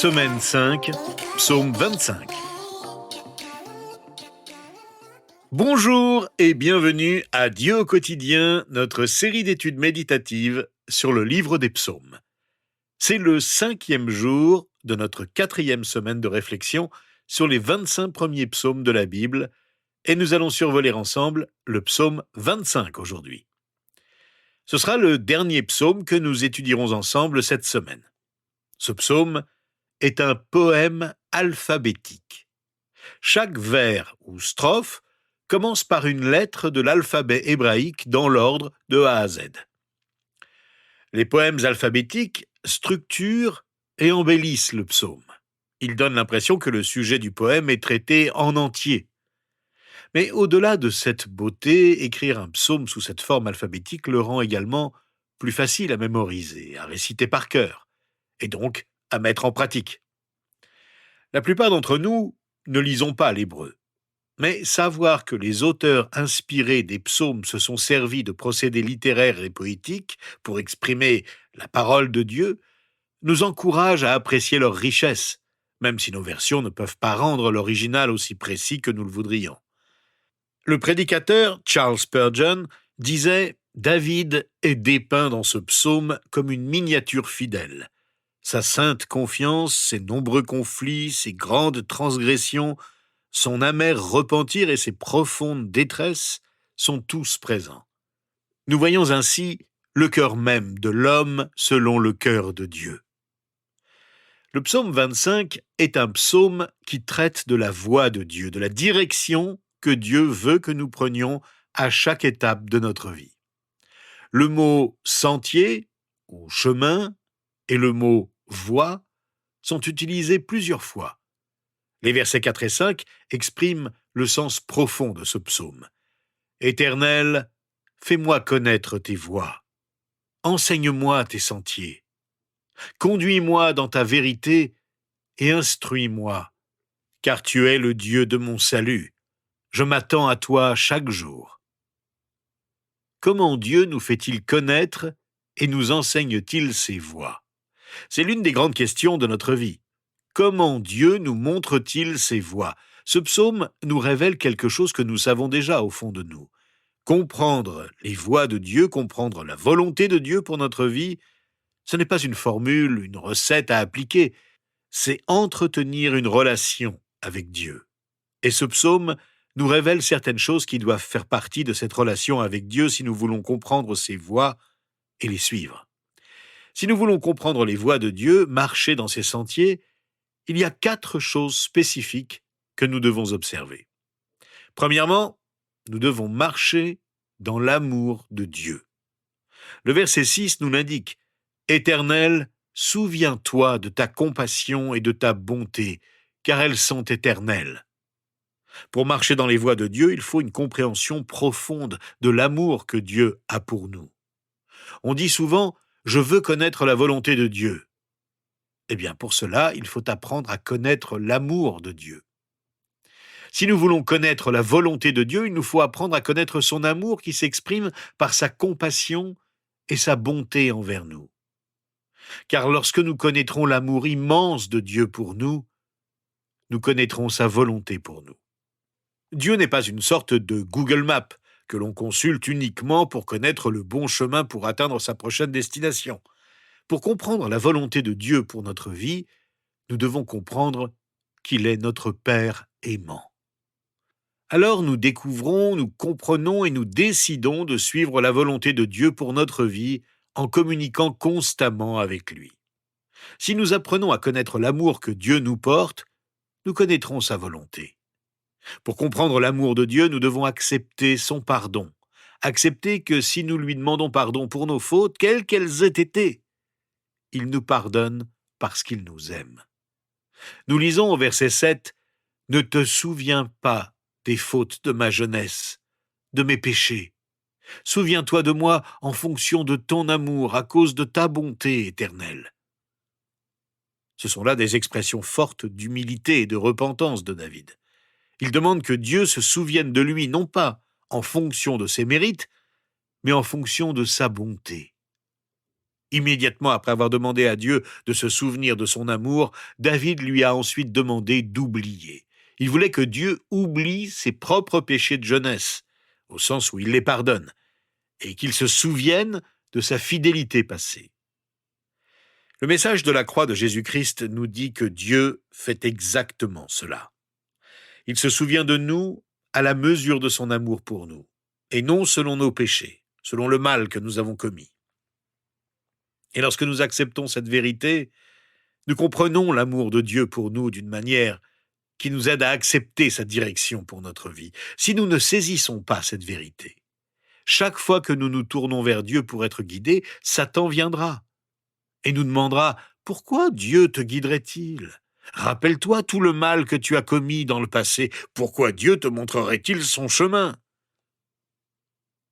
Semaine 5, psaume 25. Bonjour et bienvenue à Dieu au quotidien, notre série d'études méditatives sur le livre des psaumes. C'est le 5e jour de notre 4e semaine de réflexion sur les 25 premiers psaumes de la Bible et nous allons survoler ensemble le psaume 25 aujourd'hui. Ce sera le dernier psaume que nous étudierons ensemble cette semaine. Ce psaume est un poème alphabétique. Chaque vers ou strophe commence par une lettre de l'alphabet hébraïque dans l'ordre de A à Z. Les poèmes alphabétiques structurent et embellissent le psaume. Ils donnent l'impression que le sujet du poème est traité en entier. Mais au-delà de cette beauté, écrire un psaume sous cette forme alphabétique le rend également plus facile à mémoriser, à réciter par cœur, et donc à mettre en pratique. La plupart d'entre nous ne lisons pas l'hébreu. Mais savoir que les auteurs inspirés des psaumes se sont servis de procédés littéraires et poétiques pour exprimer la parole de Dieu nous encourage à apprécier leur richesse, même si nos versions ne peuvent pas rendre l'original aussi précis que nous le voudrions. Le prédicateur Charles Spurgeon disait « David est dépeint dans ce psaume comme une miniature fidèle. Sa sainte confiance, ses nombreux conflits, ses grandes transgressions, son amer repentir et ses profondes détresses sont tous présents. Nous voyons ainsi le cœur même de l'homme selon le cœur de Dieu. » Le psaume 25 est un psaume qui traite de la voie de Dieu, de la direction que Dieu veut que nous prenions à chaque étape de notre vie. Le mot « sentier » ou « chemin » et le mot « voie » sont utilisés plusieurs fois. Les versets 4 et 5 expriment le sens profond de ce psaume. « Éternel, fais-moi connaître tes voies. Enseigne-moi tes sentiers. Conduis-moi dans ta vérité et instruis-moi, car tu es le Dieu de mon salut. Je m'attends à toi chaque jour. » Comment Dieu nous fait-il connaître et nous enseigne-t-il ses voies ? C'est l'une des grandes questions de notre vie. Comment Dieu nous montre-t-il ses voies ? Ce psaume nous révèle quelque chose que nous savons déjà au fond de nous. Comprendre les voies de Dieu, comprendre la volonté de Dieu pour notre vie, ce n'est pas une formule, une recette à appliquer, c'est entretenir une relation avec Dieu. Et ce psaume nous révèle certaines choses qui doivent faire partie de cette relation avec Dieu si nous voulons comprendre ses voies et les suivre. Si nous voulons comprendre les voies de Dieu, marcher dans ses sentiers, il y a 4 choses spécifiques que nous devons observer. Premièrement, nous devons marcher dans l'amour de Dieu. Le verset 6 nous l'indique. « Éternel, souviens-toi de ta compassion et de ta bonté, car elles sont éternelles. » Pour marcher dans les voies de Dieu, il faut une compréhension profonde de l'amour que Dieu a pour nous. On dit souvent « Je veux connaître la volonté de Dieu ». Eh bien, pour cela, il faut apprendre à connaître l'amour de Dieu. Si nous voulons connaître la volonté de Dieu, il nous faut apprendre à connaître son amour qui s'exprime par sa compassion et sa bonté envers nous. Car lorsque nous connaîtrons l'amour immense de Dieu pour nous, nous connaîtrons sa volonté pour nous. Dieu n'est pas une sorte de Google Maps que l'on consulte uniquement pour connaître le bon chemin pour atteindre sa prochaine destination. Pour comprendre la volonté de Dieu pour notre vie, nous devons comprendre qu'il est notre Père aimant. Alors nous découvrons, nous comprenons et nous décidons de suivre la volonté de Dieu pour notre vie en communiquant constamment avec lui. Si nous apprenons à connaître l'amour que Dieu nous porte, nous connaîtrons sa volonté. Pour comprendre l'amour de Dieu, nous devons accepter son pardon. Accepter que si nous lui demandons pardon pour nos fautes, quelles qu'elles aient été, il nous pardonne parce qu'il nous aime. Nous lisons au verset 7 « Ne te souviens pas des fautes de ma jeunesse, de mes péchés. Souviens-toi de moi en fonction de ton amour, à cause de ta bonté éternelle. » Ce sont là des expressions fortes d'humilité et de repentance de David. Il demande que Dieu se souvienne de lui, non pas en fonction de ses mérites, mais en fonction de sa bonté. Immédiatement après avoir demandé à Dieu de se souvenir de son amour, David lui a ensuite demandé d'oublier. Il voulait que Dieu oublie ses propres péchés de jeunesse, au sens où il les pardonne, et qu'il se souvienne de sa fidélité passée. Le message de la croix de Jésus-Christ nous dit que Dieu fait exactement cela. Il se souvient de nous à la mesure de son amour pour nous, et non selon nos péchés, selon le mal que nous avons commis. Et lorsque nous acceptons cette vérité, nous comprenons l'amour de Dieu pour nous d'une manière qui nous aide à accepter sa direction pour notre vie. Si nous ne saisissons pas cette vérité, chaque fois que nous nous tournons vers Dieu pour être guidés, Satan viendra et nous demandera « Pourquoi Dieu te guiderait-il ? Rappelle-toi tout le mal que tu as commis dans le passé. Pourquoi Dieu te montrerait-il son chemin ?»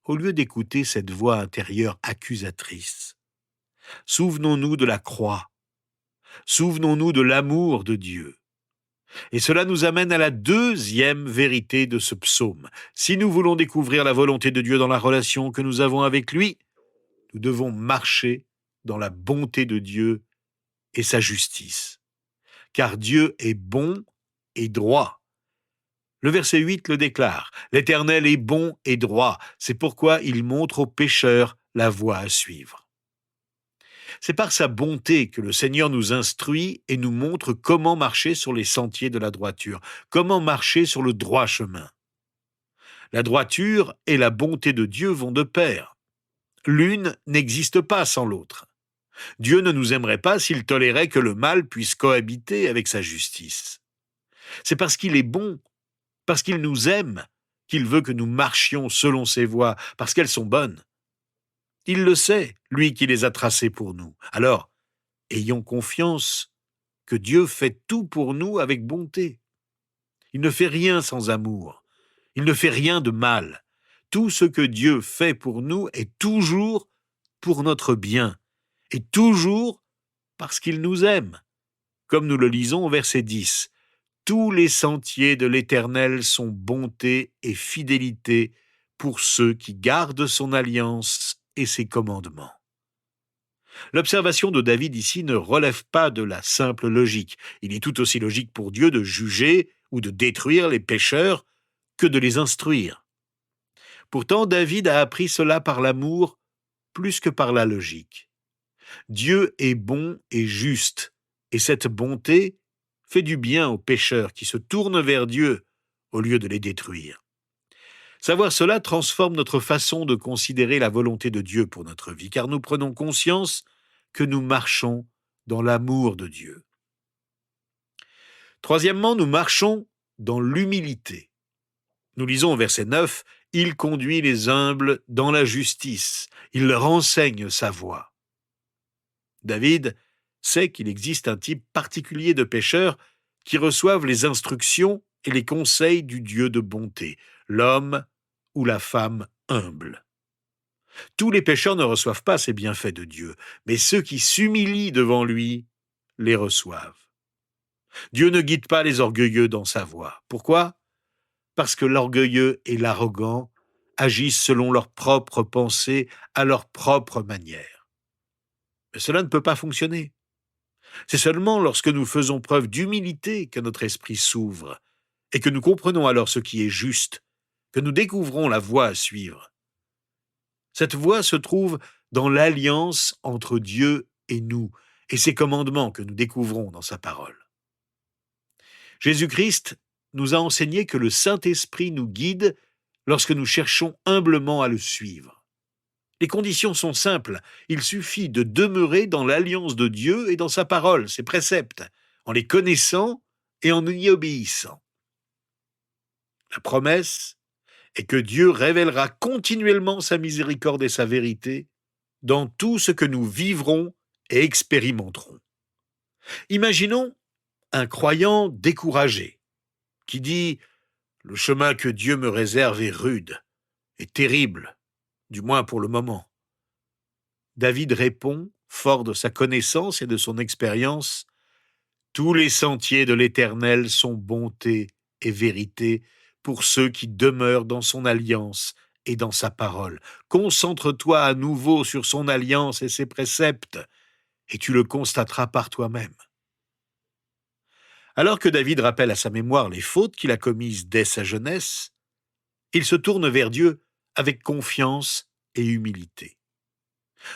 Au lieu d'écouter cette voix intérieure accusatrice, souvenons-nous de la croix. Souvenons-nous de l'amour de Dieu. Et cela nous amène à la deuxième vérité de ce psaume. Si nous voulons découvrir la volonté de Dieu dans la relation que nous avons avec lui, nous devons marcher dans la bonté de Dieu et sa justice. Car Dieu est bon et droit. Le verset 8 le déclare. L'Éternel est bon et droit. C'est pourquoi il montre aux pécheurs la voie à suivre. C'est par sa bonté que le Seigneur nous instruit et nous montre comment marcher sur les sentiers de la droiture, comment marcher sur le droit chemin. La droiture et la bonté de Dieu vont de pair. L'une n'existe pas sans l'autre. Dieu ne nous aimerait pas s'il tolérait que le mal puisse cohabiter avec sa justice. C'est parce qu'il est bon, parce qu'il nous aime, qu'il veut que nous marchions selon ses voies, parce qu'elles sont bonnes. Il le sait, lui qui les a tracées pour nous. Alors, ayons confiance que Dieu fait tout pour nous avec bonté. Il ne fait rien sans amour. Il ne fait rien de mal. Tout ce que Dieu fait pour nous est toujours pour notre bien, et toujours parce qu'il nous aime. Comme nous le lisons au verset 10, « Tous les sentiers de l'Éternel sont bonté et fidélité pour ceux qui gardent son alliance et ses commandements. » L'observation de David ici ne relève pas de la simple logique. Il est tout aussi logique pour Dieu de juger ou de détruire les pécheurs que de les instruire. Pourtant, David a appris cela par l'amour plus que par la logique. Dieu est bon et juste, et cette bonté fait du bien aux pécheurs qui se tournent vers Dieu au lieu de les détruire. Savoir cela transforme notre façon de considérer la volonté de Dieu pour notre vie, car nous prenons conscience que nous marchons dans l'amour de Dieu. Troisièmement, nous marchons dans l'humilité. Nous lisons au verset 9, « Il conduit les humbles dans la justice, il leur enseigne sa voie. » David sait qu'il existe un type particulier de pécheurs qui reçoivent les instructions et les conseils du Dieu de bonté, l'homme ou la femme humble. Tous les pécheurs ne reçoivent pas ces bienfaits de Dieu, mais ceux qui s'humilient devant lui les reçoivent. Dieu ne guide pas les orgueilleux dans sa voie. Pourquoi ? Parce que l'orgueilleux et l'arrogant agissent selon leurs propres pensées, à leur propre manière. Mais cela ne peut pas fonctionner. C'est seulement lorsque nous faisons preuve d'humilité que notre esprit s'ouvre et que nous comprenons alors ce qui est juste, que nous découvrons la voie à suivre. Cette voie se trouve dans l'alliance entre Dieu et nous, et ses commandements que nous découvrons dans sa parole. Jésus-Christ nous a enseigné que le Saint-Esprit nous guide lorsque nous cherchons humblement à le suivre. Les conditions sont simples, il suffit de demeurer dans l'alliance de Dieu et dans sa parole, ses préceptes, en les connaissant et en y obéissant. La promesse est que Dieu révélera continuellement sa miséricorde et sa vérité dans tout ce que nous vivrons et expérimenterons. Imaginons un croyant découragé qui dit « Le chemin que Dieu me réserve est rude et terrible, du moins pour le moment. » David répond, fort de sa connaissance et de son expérience, « Tous les sentiers de l'Éternel sont bonté et vérité pour ceux qui demeurent dans son alliance et dans sa parole. Concentre-toi à nouveau sur son alliance et ses préceptes, et tu le constateras par toi-même. Alors que David rappelle à sa mémoire les fautes qu'il a commises dès sa jeunesse, il se tourne vers Dieu avec confiance et humilité.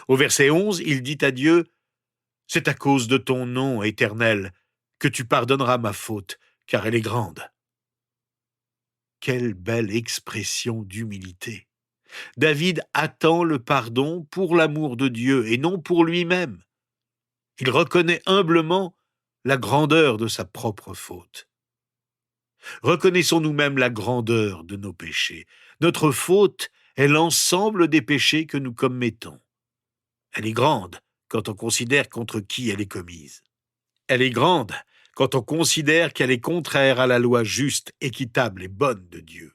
Au verset 11, il dit à Dieu, « C'est à cause de ton nom, Éternel, que tu pardonneras ma faute, car elle est grande. » Quelle belle expression d'humilité! David attend le pardon pour l'amour de Dieu et non pour lui-même. Il reconnaît humblement la grandeur de sa propre faute. Reconnaissons nous-mêmes la grandeur de nos péchés. Notre faute est l'ensemble des péchés que nous commettons. Elle est grande quand on considère contre qui elle est commise. Elle est grande quand on considère qu'elle est contraire à la loi juste, équitable et bonne de Dieu.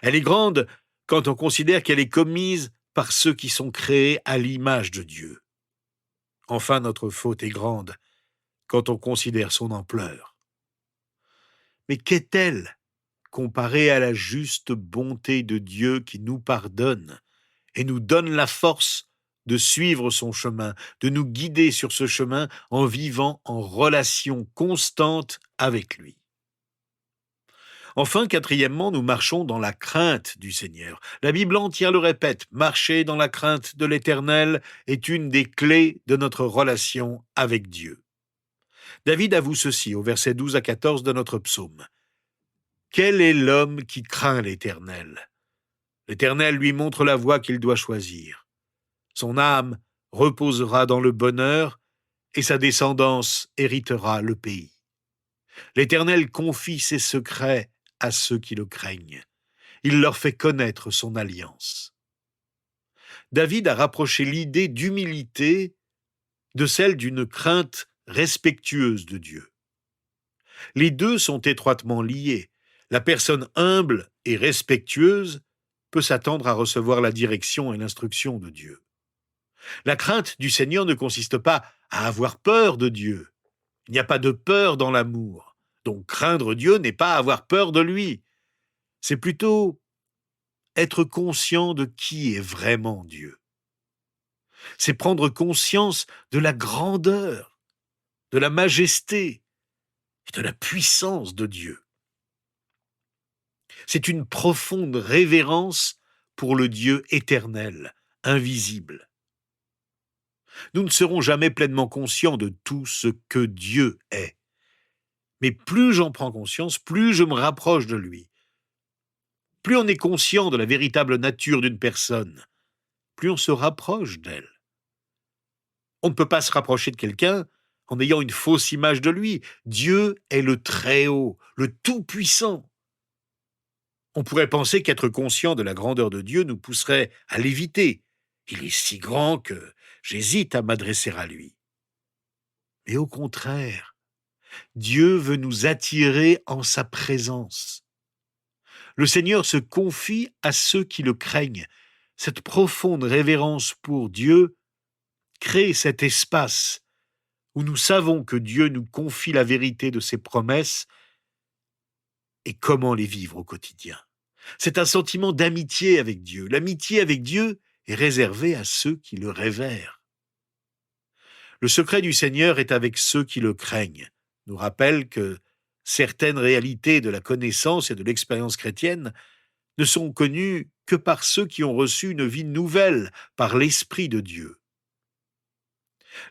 Elle est grande quand on considère qu'elle est commise par ceux qui sont créés à l'image de Dieu. Enfin, notre faute est grande quand on considère son ampleur. Mais qu'est-elle comparée à la juste bonté de Dieu qui nous pardonne et nous donne la force de suivre son chemin, de nous guider sur ce chemin en vivant en relation constante avec lui. Enfin, quatrièmement, nous marchons dans la crainte du Seigneur. La Bible entière le répète, marcher dans la crainte de l'Éternel est une des clés de notre relation avec Dieu. David avoue ceci au verset 12 à 14 de notre psaume. « Quel est l'homme qui craint l'Éternel ? L'Éternel lui montre la voie qu'il doit choisir. Son âme reposera dans le bonheur et sa descendance héritera le pays. L'Éternel confie ses secrets à ceux qui le craignent. Il leur fait connaître son alliance. » David a rapproché l'idée d'humilité de celle d'une crainte respectueuse de Dieu. Les deux sont étroitement liés. La personne humble et respectueuse peut s'attendre à recevoir la direction et l'instruction de Dieu. La crainte du Seigneur ne consiste pas à avoir peur de Dieu. Il n'y a pas de peur dans l'amour. Donc craindre Dieu n'est pas avoir peur de lui. C'est plutôt être conscient de qui est vraiment Dieu. C'est prendre conscience de la grandeur, de la majesté et de la puissance de Dieu. C'est une profonde révérence pour le Dieu éternel, invisible. Nous ne serons jamais pleinement conscients de tout ce que Dieu est. Mais plus j'en prends conscience, plus je me rapproche de lui. Plus on est conscient de la véritable nature d'une personne, plus on se rapproche d'elle. On ne peut pas se rapprocher de quelqu'un en ayant une fausse image de lui. Dieu est le Très-Haut, le Tout-Puissant. On pourrait penser qu'être conscient de la grandeur de Dieu nous pousserait à l'éviter. Il est si grand que j'hésite à m'adresser à lui. Mais au contraire, Dieu veut nous attirer en sa présence. Le Seigneur se confie à ceux qui le craignent. Cette profonde révérence pour Dieu crée cet espace où nous savons que Dieu nous confie la vérité de ses promesses et comment les vivre au quotidien. C'est un sentiment d'amitié avec Dieu. L'amitié avec Dieu est réservée à ceux qui le révèrent. Le secret du Seigneur est avec ceux qui le craignent, nous rappelle que certaines réalités de la connaissance et de l'expérience chrétienne ne sont connues que par ceux qui ont reçu une vie nouvelle par l'Esprit de Dieu.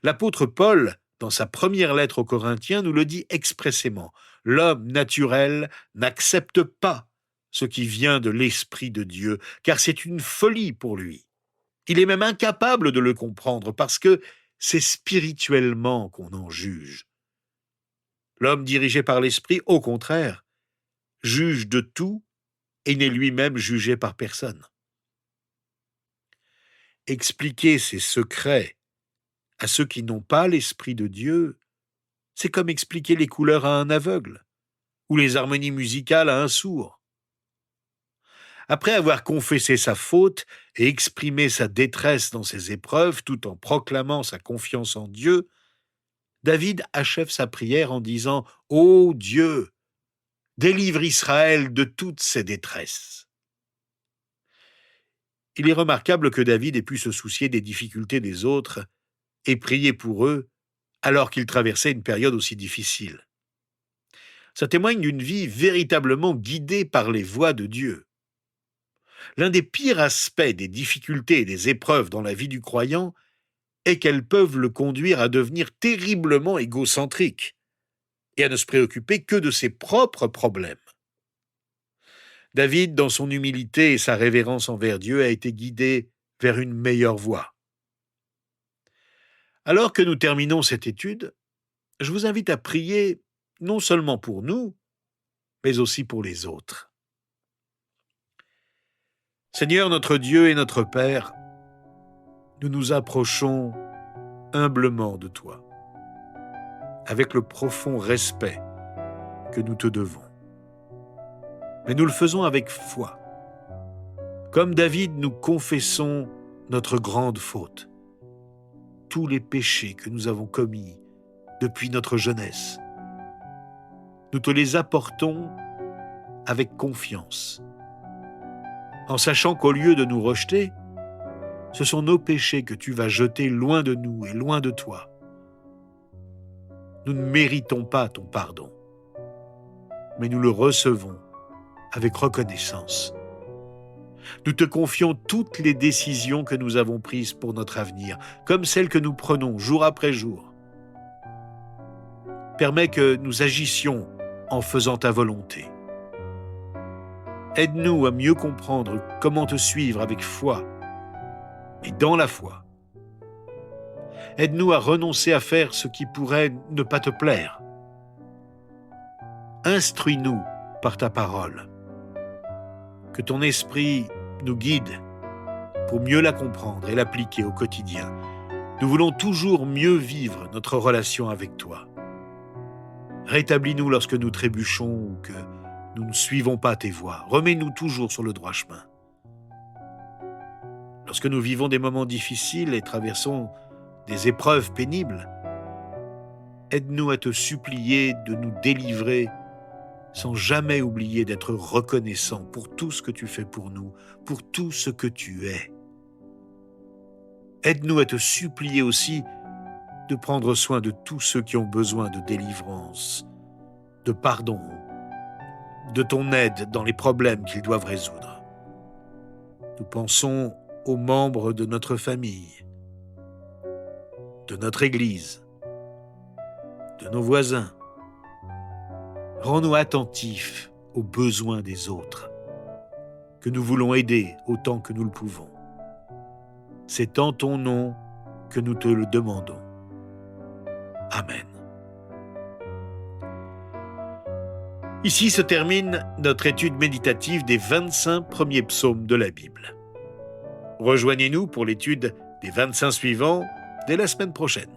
L'apôtre Paul, dans sa première lettre aux Corinthiens, nous le dit expressément. L'homme naturel n'accepte pas ce qui vient de l'Esprit de Dieu, car c'est une folie pour lui. Il est même incapable de le comprendre parce que c'est spirituellement qu'on en juge. L'homme dirigé par l'Esprit, au contraire, juge de tout et n'est lui-même jugé par personne. Expliquer ces secrets à ceux qui n'ont pas l'Esprit de Dieu, c'est comme expliquer les couleurs à un aveugle ou les harmonies musicales à un sourd. Après avoir confessé sa faute et exprimé sa détresse dans ses épreuves tout en proclamant sa confiance en Dieu, David achève sa prière en disant « Ô Dieu, délivre Israël de toutes ses détresses ». Il est remarquable que David ait pu se soucier des difficultés des autres et prier pour eux alors qu'il traversait une période aussi difficile. Ça témoigne d'une vie véritablement guidée par les voies de Dieu. L'un des pires aspects des difficultés et des épreuves dans la vie du croyant est qu'elles peuvent le conduire à devenir terriblement égocentrique et à ne se préoccuper que de ses propres problèmes. David, dans son humilité et sa révérence envers Dieu, a été guidé vers une meilleure voie. Alors que nous terminons cette étude, je vous invite à prier non seulement pour nous, mais aussi pour les autres. Seigneur notre Dieu et notre Père, nous nous approchons humblement de toi, avec le profond respect que nous te devons. Mais nous le faisons avec foi. Comme David, nous confessons notre grande faute, tous les péchés que nous avons commis depuis notre jeunesse. Nous te les apportons avec confiance, en sachant qu'au lieu de nous rejeter, ce sont nos péchés que tu vas jeter loin de nous et loin de toi. Nous ne méritons pas ton pardon, mais nous le recevons avec reconnaissance. Nous te confions toutes les décisions que nous avons prises pour notre avenir, comme celles que nous prenons jour après jour. Permets que nous agissions en faisant ta volonté. Aide-nous à mieux comprendre comment te suivre avec foi et dans la foi. Aide-nous à renoncer à faire ce qui pourrait ne pas te plaire. Instruis-nous par ta parole. Que ton esprit nous guide pour mieux la comprendre et l'appliquer au quotidien. Nous voulons toujours mieux vivre notre relation avec toi. Rétablis-nous lorsque nous trébuchons ou que nous ne suivons pas tes voies. Remets-nous toujours sur le droit chemin. Lorsque nous vivons des moments difficiles et traversons des épreuves pénibles, aide-nous à te supplier de nous délivrer sans jamais oublier d'être reconnaissant pour tout ce que tu fais pour nous, pour tout ce que tu es. Aide-nous à te supplier aussi de prendre soin de tous ceux qui ont besoin de délivrance, de pardon, de ton aide dans les problèmes qu'ils doivent résoudre. Nous pensons aux membres de notre famille, de notre Église, de nos voisins. Rends-nous attentifs aux besoins des autres, que nous voulons aider autant que nous le pouvons. C'est en ton nom que nous te le demandons. Amen. Ici se termine notre étude méditative des 25 premiers psaumes de la Bible. Rejoignez-nous pour l'étude des 25 suivants dès la semaine prochaine.